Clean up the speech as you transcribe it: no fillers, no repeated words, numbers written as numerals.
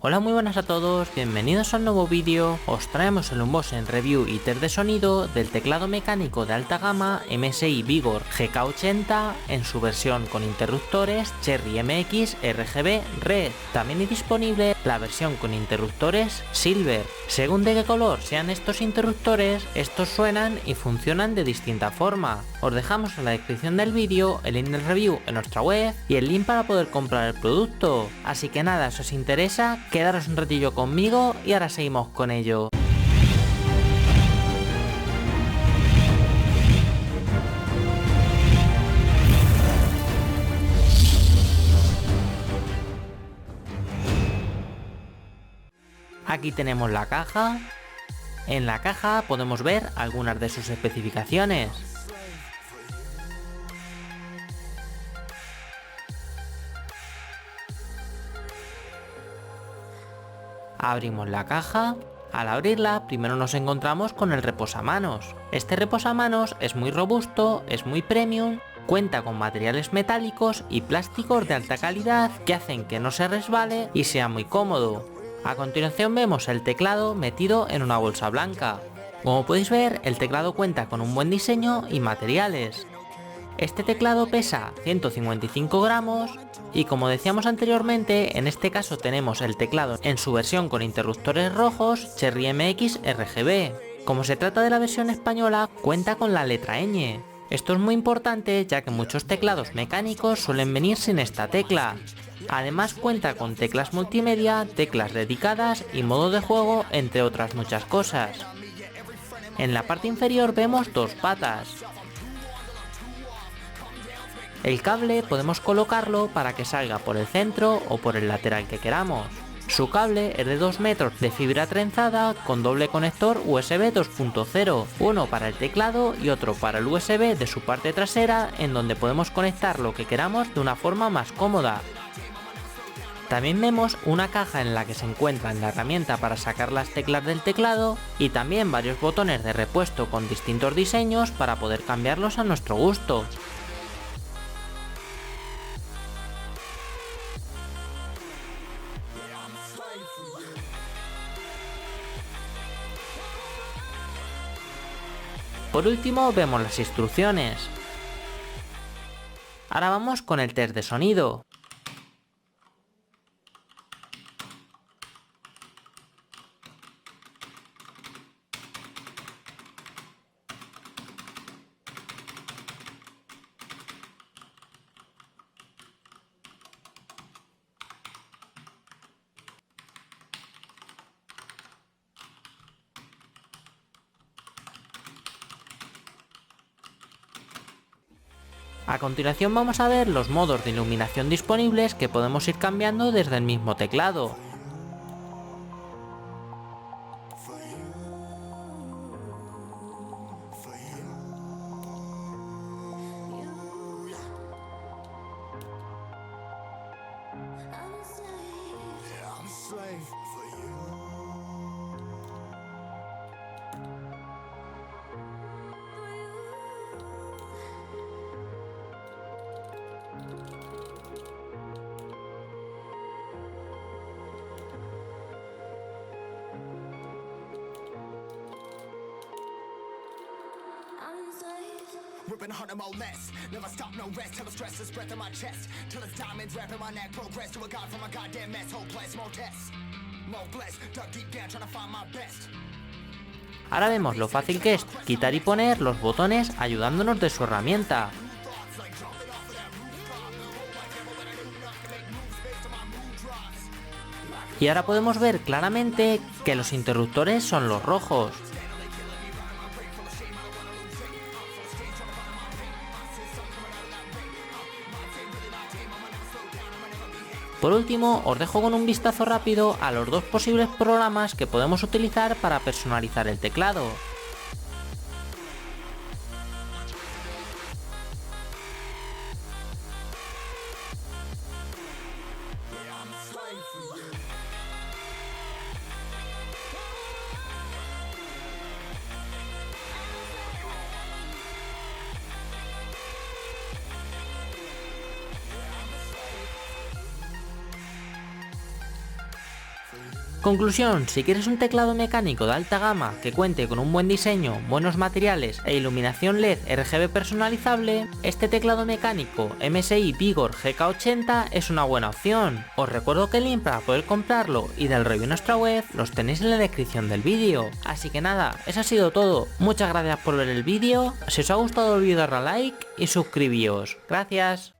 Hola, muy buenas a todos, bienvenidos a un nuevo vídeo. Os traemos el unboxing, review y test de sonido del teclado mecánico de alta gama MSI Vigor GK80 en su versión con interruptores Cherry MX RGB Red. También es disponible la versión con interruptores Silver. Según de qué color sean estos interruptores, estos suenan y funcionan de distinta forma. Os dejamos en la descripción del vídeo el link del review en nuestra web y el link para poder comprar el producto. Así que nada, si os interesa, quedaros un ratillo conmigo y ahora seguimos con ello. Aquí tenemos la caja. En la caja podemos ver algunas de sus especificaciones. Abrimos la caja. Al abrirla, primero nos encontramos con el reposamanos. Este reposamanos es muy robusto, es muy premium, cuenta con materiales metálicos y plásticos de alta calidad que hacen que no se resbale y sea muy cómodo. A continuación vemos el teclado metido en una bolsa blanca. Como podéis ver, el teclado cuenta con un buen diseño y materiales. Este teclado pesa 155 gramos y, como decíamos anteriormente, en este caso tenemos el teclado en su versión con interruptores rojos Cherry MX RGB. Como se trata de la versión española, cuenta con la letra ñ. Esto es muy importante, ya que muchos teclados mecánicos suelen venir sin esta tecla. Además cuenta con teclas multimedia, teclas dedicadas y modo de juego, entre otras muchas cosas. En la parte inferior vemos dos patas. El cable podemos colocarlo para que salga por el centro o por el lateral que queramos. Su cable es de 2 metros de fibra trenzada con doble conector USB 2.0, uno para el teclado y otro para el USB de su parte trasera, en donde podemos conectar lo que queramos de una forma más cómoda. También vemos una caja en la que se encuentra la herramienta para sacar las teclas del teclado y también varios botones de repuesto con distintos diseños para poder cambiarlos a nuestro gusto. Por último vemos las instrucciones. Ahora vamos con el test de sonido. A continuación vamos a ver los modos de iluminación disponibles que podemos ir cambiando desde el mismo teclado. Ripping harder, more less. Never stop, no rest. Till the stress is breath in my chest. Till it's diamonds wrapping my neck. Progress to a god from a goddamn mess. Hopeless, more tests. More blessed. Dug deep down trying to find my best. Ahora vemos lo fácil que es quitar y poner los botones ayudándonos de su herramienta. Y ahora podemos ver claramente que los interruptores son los rojos. Por último, os dejo con un vistazo rápido a los dos posibles programas que podemos utilizar para personalizar el teclado. Conclusión, si quieres un teclado mecánico de alta gama que cuente con un buen diseño, buenos materiales e iluminación LED RGB personalizable, este teclado mecánico MSI Vigor GK80 es una buena opción. Os recuerdo que el link para poder comprarlo y del review en nuestra web los tenéis en la descripción del vídeo. Así que nada, eso ha sido todo. Muchas gracias por ver el vídeo. Si os ha gustado el vídeo darle a like y suscribíos. Gracias.